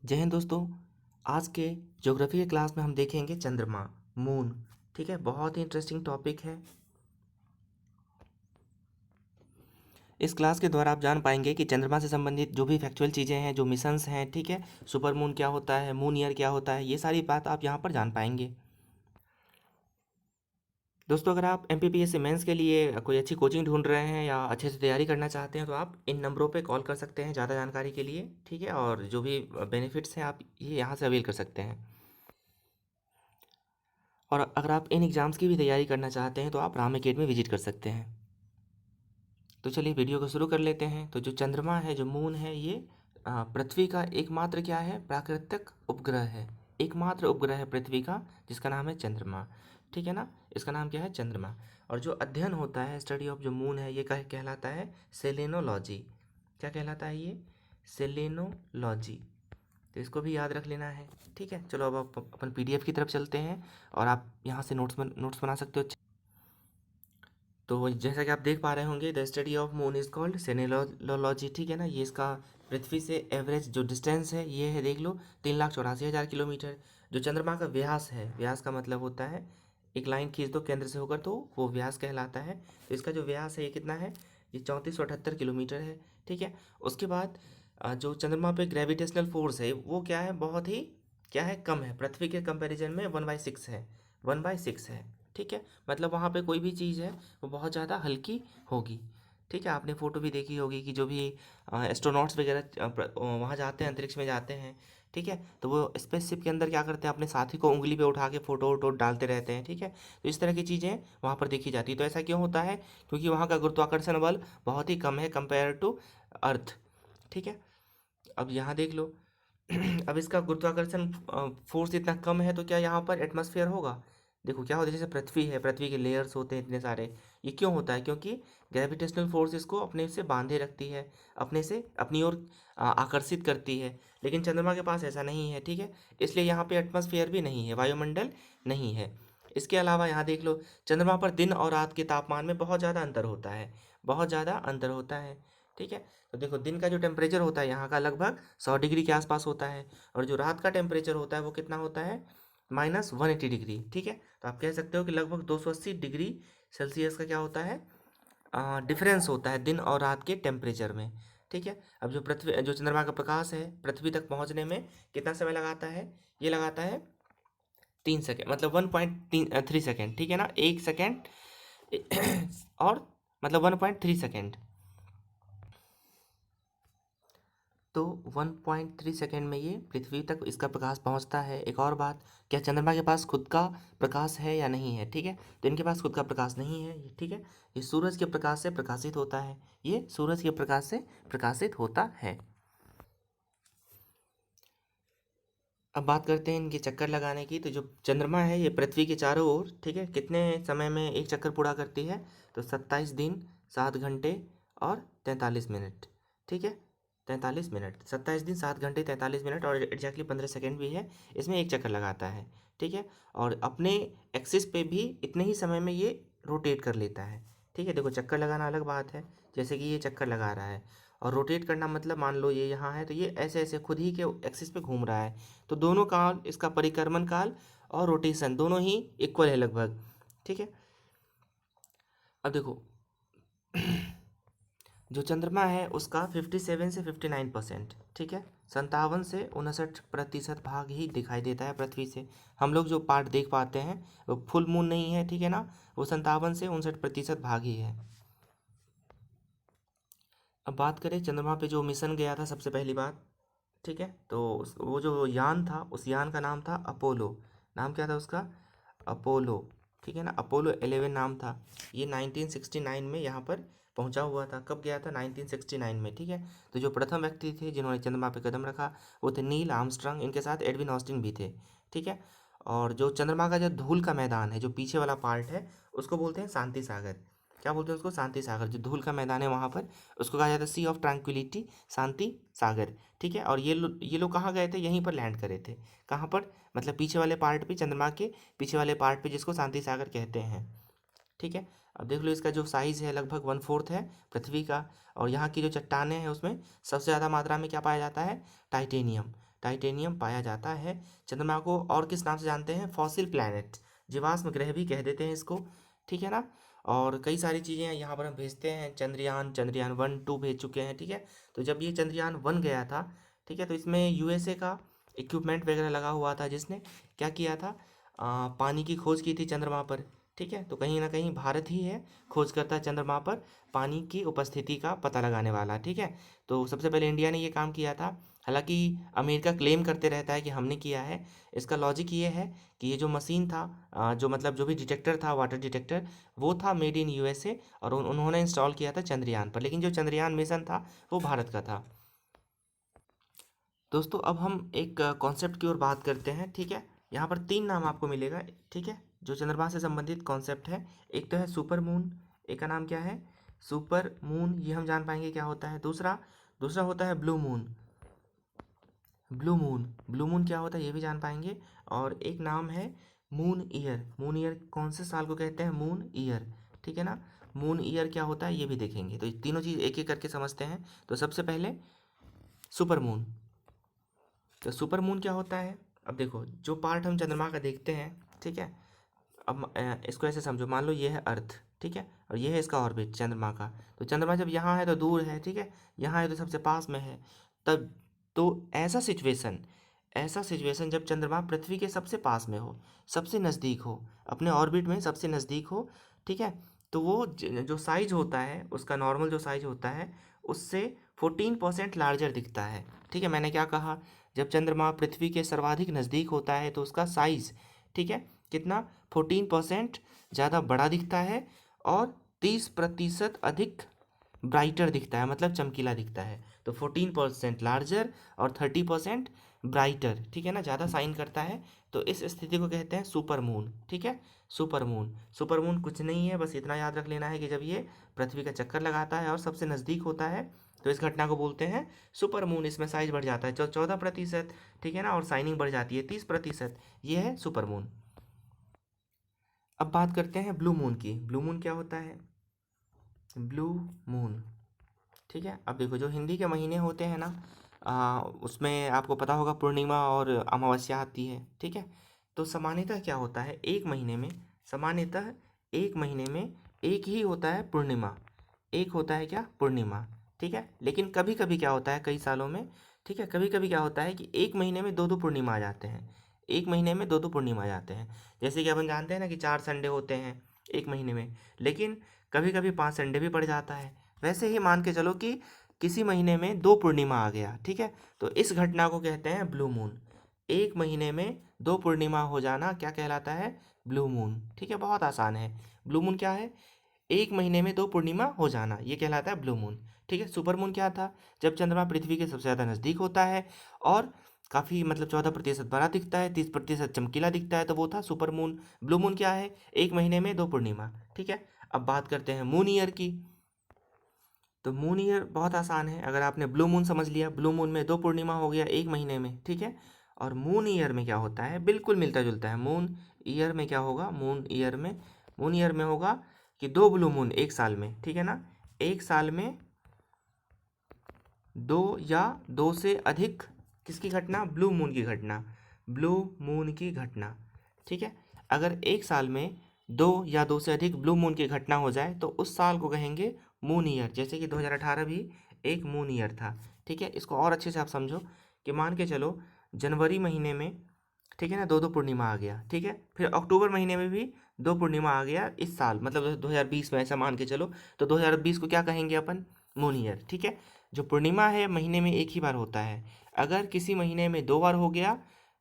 जय हिंद दोस्तों। आज के ज्योग्राफी के क्लास में हम देखेंगे चंद्रमा, मून। ठीक है, बहुत ही इंटरेस्टिंग टॉपिक है। इस क्लास के द्वारा आप जान पाएंगे कि चंद्रमा से संबंधित जो भी फैक्चुअल चीज़ें हैं, जो मिशंस हैं, ठीक है, सुपर मून क्या होता है, मून ईयर क्या होता है, ये सारी बात आप यहाँ पर जान पाएंगे। दोस्तों, अगर आप एमपीपीएससी मेंस के लिए कोई अच्छी कोचिंग ढूंढ रहे हैं या अच्छे से तैयारी करना चाहते हैं तो आप इन नंबरों पे कॉल कर सकते हैं ज़्यादा जानकारी के लिए। ठीक है, और जो भी बेनिफिट्स हैं आप ये यहाँ से अवेल कर सकते हैं। और अगर आप इन एग्ज़ाम्स की भी तैयारी करना चाहते हैं तो आप राम अकेडमी विजिट कर सकते हैं। तो चलिए वीडियो को शुरू कर लेते हैं। तो जो चंद्रमा है, जो मून है, ये पृथ्वी का एकमात्र क्या है, प्राकृतिक उपग्रह है। एकमात्र उपग्रह है पृथ्वी का, जिसका नाम है चंद्रमा। ठीक है ना, इसका नाम क्या है, चंद्रमा। और जो अध्ययन होता है, स्टडी ऑफ जो मून है, ये कहलाता है सेलेनोलॉजी। क्या कहलाता है ये, सेलेनोलॉजी। तो इसको भी याद रख लेना है। ठीक है, चलो अब आप अपन पीडीएफ की तरफ चलते हैं और आप यहाँ से नोट्स बना सकते हो। तो जैसा कि आप देख पा रहे होंगे, the study of moon is called selenology. ठीक है ना, ये इसका पृथ्वी से एवरेज जो डिस्टेंस है ये है, देख लो, 3,84,000 किलोमीटर। जो चंद्रमा का व्यास है, व्यास का मतलब होता है, एक लाइन खींच दो केंद्र से होकर तो वो व्यास कहलाता है। तो इसका जो व्यास है ये कितना है, ये 3478 किलोमीटर है। ठीक है, उसके बाद जो चंद्रमा पे ग्रेविटेशनल फोर्स है वो क्या है, बहुत ही क्या है, कम है। पृथ्वी के कंपैरिजन में 1/6 है, 1/6 है। ठीक है, मतलब वहाँ पे कोई भी चीज़ है वो बहुत ज़्यादा हल्की होगी। ठीक है, आपने फ़ोटो भी देखी होगी कि जो भी एस्ट्रोनॉट्स वगैरह वहाँ जाते हैं, अंतरिक्ष में जाते हैं। ठीक है, तो वो स्पेसशिप के अंदर क्या करते हैं, अपने साथी को उंगली पे उठा के फ़ोटो वोटो डालते रहते हैं। ठीक है, तो इस तरह की चीज़ें वहाँ पर देखी जाती है। तो ऐसा क्यों होता है, क्योंकि वहाँ का गुरुत्वाकर्षण बल बहुत ही कम है कंपेयर टू अर्थ। ठीक है, अब यहाँ देख लो अब इसका गुरुत्वाकर्षण फोर्स इतना कम है तो क्या यहाँ पर एटमॉस्फेयर होगा। देखो क्या होता है, जैसे पृथ्वी है, पृथ्वी के लेयर्स होते हैं इतने सारे। ये क्यों होता है, क्योंकि ग्रेविटेशनल फोर्स इसको अपने से बांधे रखती है, अपने से अपनी ओर आकर्षित करती है। लेकिन चंद्रमा के पास ऐसा नहीं है। ठीक है, इसलिए यहाँ पे एटमॉस्फेयर भी नहीं है, वायुमंडल नहीं है। इसके अलावा यहाँ देख लो, चंद्रमा पर दिन और रात के तापमान में बहुत ज़्यादा अंतर होता है, बहुत ज़्यादा अंतर होता है। ठीक है, तो देखो दिन का जो टेम्परेचर होता है यहाँ का लगभग 100 डिग्री के आसपास होता है, और जो रात का टेम्परेचर होता है वो कितना होता है, -180 डिग्री। ठीक है, तो आप कह सकते हो कि लगभग 280 डिग्री सेल्सियस का क्या होता है, डिफरेंस होता है दिन और रात के टेम्परेचर में। ठीक है, अब जो चंद्रमा का प्रकाश है पृथ्वी तक पहुँचने में कितना समय लगाता है, ये लगाता है 3 सेकेंड, मतलब 1.3 सेकेंड। ठीक है ना, 1 सेकेंड और मतलब 1.3 सेकेंड। तो 1.3 सेकेंड में ये पृथ्वी तक इसका प्रकाश पहुंचता है। एक और बात, क्या चंद्रमा के पास खुद का प्रकाश है या नहीं है। ठीक है, तो इनके पास खुद का प्रकाश नहीं है। ठीक है, ये सूरज के प्रकाश से प्रकाशित होता है, ये सूरज के प्रकाश से प्रकाशित होता है। अब बात करते हैं इनके चक्कर लगाने की। तो जो चंद्रमा है ये पृथ्वी के चारों ओर, ठीक है, कितने समय में एक चक्कर पूरा करती है, तो 27 दिन 7 घंटे और 43 मिनट। ठीक है, 43 मिनट, 27 दिन 7 घंटे 43 मिनट और एग्जैक्टली 15 सेकेंड भी है, इसमें एक चक्कर लगाता है। ठीक है, और अपने एक्सिस पे भी इतने ही समय में ये रोटेट कर लेता है। ठीक है, देखो चक्कर लगाना अलग बात है, जैसे कि ये चक्कर लगा रहा है, और रोटेट करना मतलब मान लो ये यहाँ है तो ये ऐसे ऐसे खुद ही के एक्सिस पे घूम रहा है। तो दोनों काल, इसका परिक्रमण काल और रोटेशन दोनों ही इक्वल है लगभग। ठीक है, अब देखो जो चंद्रमा है उसका 57 से 59%, ठीक है, 57 से 59% भाग ही दिखाई देता है पृथ्वी से। हम लोग जो पार्ट देख पाते हैं वो फुल मून नहीं है। ठीक है ना, वो 57 से 59% भाग ही है। अब बात करें चंद्रमा पे जो मिशन गया था सबसे पहली बात। ठीक है, तो वो जो यान था, उस यान का नाम था अपोलो। नाम क्या था उसका, अपोलो। ठीक है ना, अपोलो 11 नाम था। ये 1969 में यहाँ पर पहुँचा हुआ था। कब गया था, 1969 में। ठीक है, तो जो प्रथम व्यक्ति थे जिन्होंने चंद्रमा पे कदम रखा वो थे नील आर्मस्ट्रांग, इनके साथ एडविन ऑस्टिन भी थे। ठीक है, और जो चंद्रमा का जो धूल का मैदान है, जो पीछे वाला पार्ट है, उसको बोलते हैं शांति सागर। क्या बोलते हैं उसको, शांति सागर। जो धूल का मैदान है वहाँ पर, उसको कहा जाता है सी ऑफ ट्रैंक्विलिटी, शांति सागर। ठीक है, और ये लोग कहाँ गए थे, यहीं पर लैंड करे थे। कहाँ पर, मतलब पीछे वाले पार्ट पे, चंद्रमा के पीछे वाले पार्ट पे, जिसको शांति सागर कहते हैं। ठीक है, अब देख लो इसका जो साइज़ है लगभग 1/4 है पृथ्वी का। और यहाँ की जो चट्टानें हैं उसमें सबसे ज़्यादा मात्रा में क्या पाया जाता है, टाइटेनियम। टाइटेनियम पाया जाता है। चंद्रमा को और किस नाम से जानते हैं? फॉसिल प्लैनेट, जीवाश्म ग्रह भी कह देते हैं इसको, ठीक है ना। और कई सारी चीज़ें हैं यहाँ पर हम भेजते हैं, चंद्रयान 1, 2 भेज चुके हैं, ठीक है। तो जब ये चंद्रयान 1 गया था, ठीक है, तो इसमें यूएसए का इक्विपमेंट वगैरह लगा हुआ था, जिसने क्या किया था, पानी की खोज की थी चंद्रमा पर, ठीक है। तो कहीं ना कहीं भारत ही है खोज करता है चंद्रमा पर पानी की उपस्थिति का पता लगाने वाला, ठीक है। तो सबसे पहले इंडिया ने ये काम किया था। हालांकि अमेरिका क्लेम करते रहता है कि हमने किया है। इसका लॉजिक ये है कि ये जो मशीन था, जो मतलब जो भी डिटेक्टर था, वाटर डिटेक्टर, वो था मेड इन यूएसए, और उन्होंने इंस्टॉल किया था चंद्रयान पर। लेकिन जो चंद्रयान मिशन था वो भारत का था। दोस्तों अब हम एक कॉन्सेप्ट की ओर बात करते हैं, ठीक है। यहाँ पर 3 नाम आपको मिलेगा, ठीक है, जो चंद्रमा से संबंधित कॉन्सेप्ट है। एक तो है सुपर मून, एक का नाम क्या है? सुपर मून, ये हम जान पाएंगे क्या होता है। दूसरा दूसरा होता है blue moon. Blue moon, blue moon क्या होता है ये भी जान पाएंगे। और एक नाम है मून ईयर। मून ईयर कौन से साल को कहते हैं? मून ईयर, ठीक है ना। मून ईयर क्या होता है ये भी देखेंगे। तो ये तीनों चीज़ एक एक करके समझते हैं। तो सबसे पहले सुपर मून। तो सुपर मून क्या होता है? अब देखो, जो पार्ट हम चंद्रमा का देखते हैं, ठीक है। अब इसको ऐसे समझो, मान लो ये है अर्थ, ठीक है, और ये है इसका ऑर्बिट चंद्रमा का। तो चंद्रमा जब यहाँ है तो दूर है, ठीक है, यहाँ है तो सबसे पास में है। तब तो ऐसा सिचुएशन जब चंद्रमा पृथ्वी के सबसे पास में हो, सबसे नज़दीक हो, अपने ऑर्बिट में सबसे नज़दीक हो, ठीक है, तो वो जो साइज होता है उसका, नॉर्मल जो साइज होता है उससे 14% लार्जर दिखता है, ठीक है। मैंने क्या कहा? जब चंद्रमा पृथ्वी के सर्वाधिक नज़दीक होता है तो उसका साइज, ठीक है, कितना? 14% ज़्यादा बड़ा दिखता है, और 30% अधिक ब्राइटर दिखता है, मतलब चमकीला दिखता है। तो 14% लार्जर और 30% ब्राइटर, ठीक है ना, ज़्यादा साइन करता है। तो इस स्थिति को कहते हैं सुपर मून, ठीक है। सुपर मून, सुपर मून कुछ नहीं है, बस इतना याद रख लेना है कि जब ये पृथ्वी का चक्कर लगाता है और सबसे नज़दीक होता है तो इस घटना को बोलते हैं सुपर मून। इसमें साइज बढ़ जाता है 14%, ठीक है ना, और साइनिंग बढ़ जाती है 30%। ये है सुपर मून। अब बात करते हैं ब्लू मून की। ब्लू मून क्या होता है? ब्लू मून, ठीक है। अब देखो, जो हिंदी के महीने होते हैं ना, उसमें आपको पता होगा पूर्णिमा और अमावस्या आती है, ठीक है। तो सामान्यतः क्या होता है, एक महीने में, सामान्यतः एक महीने में एक ही होता है पूर्णिमा, एक होता है क्या? पूर्णिमा, ठीक है। लेकिन कभी कभी क्या होता है, कई सालों में, ठीक है, कभी कभी क्या होता है कि एक महीने में दो दो पूर्णिमा आ जाते हैं, एक महीने में दो दो पूर्णिमा आ जाते हैं। जैसे कि अपन जानते हैं ना कि 4 संडे होते हैं एक महीने में, लेकिन कभी कभी 5 संडे भी पड़ जाता है। वैसे ही मान के चलो कि किसी महीने में 2 पूर्णिमा आ गया, ठीक है। तो इस घटना को कहते हैं ब्लू मून। एक महीने में 2 पूर्णिमा हो जाना क्या कहलाता है? ब्लू मून, ठीक है। बहुत आसान है। ब्लू मून क्या है? एक महीने में 2 पूर्णिमा हो जाना, ये कहलाता है ब्लू मून, ठीक है। सुपर मून क्या था? जब चंद्रमा पृथ्वी के सबसे ज़्यादा नज़दीक होता है और काफ़ी, मतलब 14% बड़ा दिखता है, 30% चमकीला दिखता है, तो वो था सुपर मून। ब्लू मून क्या है? एक महीने में 2 पूर्णिमा, ठीक है। अब बात करते हैं मून ईयर की। तो मून ईयर बहुत आसान है। अगर आपने ब्लू मून समझ लिया, ब्लू मून में 2 पूर्णिमा हो गया एक महीने में, ठीक है। और मून ईयर में क्या होता है? बिल्कुल मिलता जुलता है। मून ईयर में क्या होगा? मून ईयर में होगा कि 2 ब्लू मून एक साल में, ठीक है ना। एक साल में दो या दो से अधिक किसकी घटना? ब्लू मून की घटना, ब्लू मून की घटना, ठीक है। अगर एक साल में दो या दो से अधिक ब्लू मून की घटना हो जाए तो उस साल को कहेंगे मून ईयर। जैसे कि 2018 भी एक मून ईयर था, ठीक है। इसको और अच्छे से आप समझो कि मान के चलो जनवरी महीने में, ठीक है ना, दो दो पूर्णिमा आ गया, ठीक है। फिर अक्टूबर महीने में भी 2 पूर्णिमा आ गया इस साल, मतलब 2020 में, ऐसा मान के चलो। तो 2020 को क्या कहेंगे अपन? मून ईयर, ठीक है। जो पूर्णिमा है महीने में एक ही बार होता है। अगर किसी महीने में 2 बार हो गया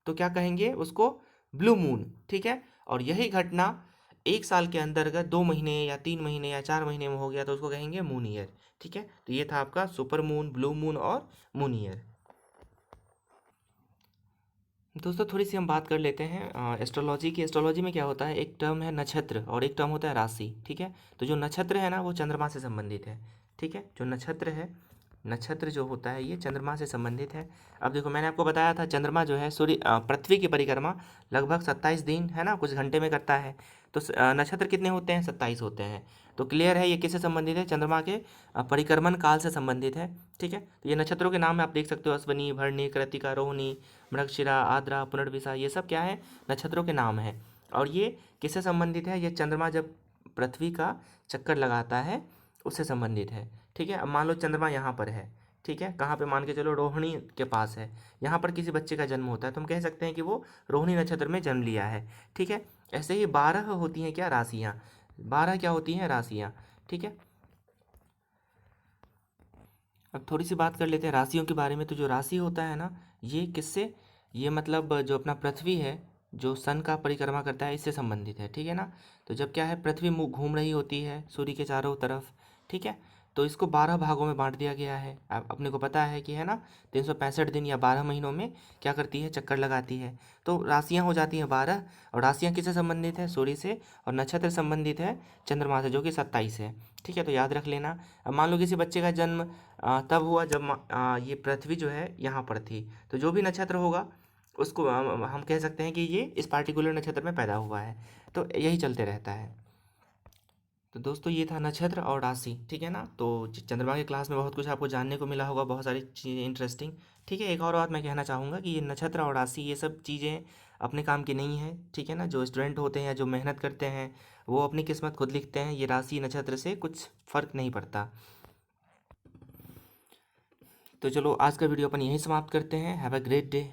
तो क्या कहेंगे उसको? ब्लू मून, ठीक है। और यही घटना एक साल के अंदर अगर 2 महीने या 3 महीने या 4 महीने में हो गया तो उसको कहेंगे मून ईयर, ठीक है। तो ये था आपका सुपर मून, ब्लू मून और मून ईयर। दोस्तों थोड़ी सी हम बात कर लेते हैं एस्ट्रोलॉजी की। एस्ट्रोलॉजी में क्या होता है, एक टर्म है नक्षत्र और एक टर्म होता है राशि, ठीक है। तो जो नक्षत्र है ना वो चंद्रमा से संबंधित है, ठीक है। जो नक्षत्र है, नक्षत्र जो होता है ये चंद्रमा से संबंधित है। अब देखो, मैंने आपको बताया था चंद्रमा जो है पृथ्वी की परिक्रमा लगभग 27 दिन, है ना, कुछ घंटे में करता है। तो नक्षत्र कितने होते हैं? 27 होते हैं। तो क्लियर है ये किससे संबंधित है? चंद्रमा के परिक्रमण काल से संबंधित है। ठीक है, तो ये नक्षत्रों के नाम है, आप देख सकते हो, अश्वनी, भरणी, कृत्तिका, रोहिणी, मृगशिरा, आद्रा, पुनर्विशा, ये सब क्या है? नक्षत्रों के नाम है। और ये किससे संबंधित है? ये चंद्रमा जब पृथ्वी का चक्कर लगाता है उससे संबंधित है। ठीक है, अब मान लो चंद्रमा यहाँ पर है, ठीक है, कहाँ पे? मान के चलो रोहिणी के पास है, यहाँ पर किसी बच्चे का जन्म होता है तो हम कह सकते हैं कि वो रोहिणी नक्षत्र में जन्म लिया है। ठीक है, ऐसे ही 12 होती हैं क्या? राशियाँ। 12 क्या होती हैं? राशियाँ। ठीक है, अब थोड़ी सी बात कर लेते हैं राशियों के बारे में। तो जो राशि होता है ना, ये किससे, ये मतलब जो अपना पृथ्वी है, जो सन का परिक्रमा करता है, इससे संबंधित है। ठीक है ना, तो जब क्या है, पृथ्वी घूम रही होती है सूर्य के चारों तरफ, ठीक है, तो इसको 12 भागों में बांट दिया गया है। अब अपने को पता है कि है ना, 365 दिन या 12 महीनों में क्या करती है? चक्कर लगाती है। तो राशियाँ हो जाती हैं 12, और राशियाँ किससे संबंधित है? सूर्य से। और नक्षत्र संबंधित है चंद्रमा से, जो कि 27 है। ठीक है, तो याद रख लेना। अब मान लो किसी बच्चे का जन्म तब हुआ जब ये पृथ्वी जो है यहाँ पर थी, तो जो भी नक्षत्र होगा उसको हम कह सकते हैं कि ये इस पार्टिकुलर नक्षत्र में पैदा हुआ है। तो यही चलते रहता है। तो दोस्तों ये था नक्षत्र और राशि। ठीक है ना, तो चंद्रमा के क्लास में बहुत कुछ आपको जानने को मिला होगा, बहुत सारी चीज़ें इंटरेस्टिंग। ठीक है, एक और बात मैं कहना चाहूँगा कि ये नक्षत्र और राशि ये सब चीज़ें अपने काम की नहीं है। ठीक है ना, जो स्टूडेंट होते हैं, जो मेहनत करते हैं, वो अपनी किस्मत खुद लिखते हैं। ये राशि नक्षत्र से कुछ फ़र्क नहीं पड़ता। तो चलो आज का वीडियो अपन यहीं समाप्त करते हैं। Have a great day.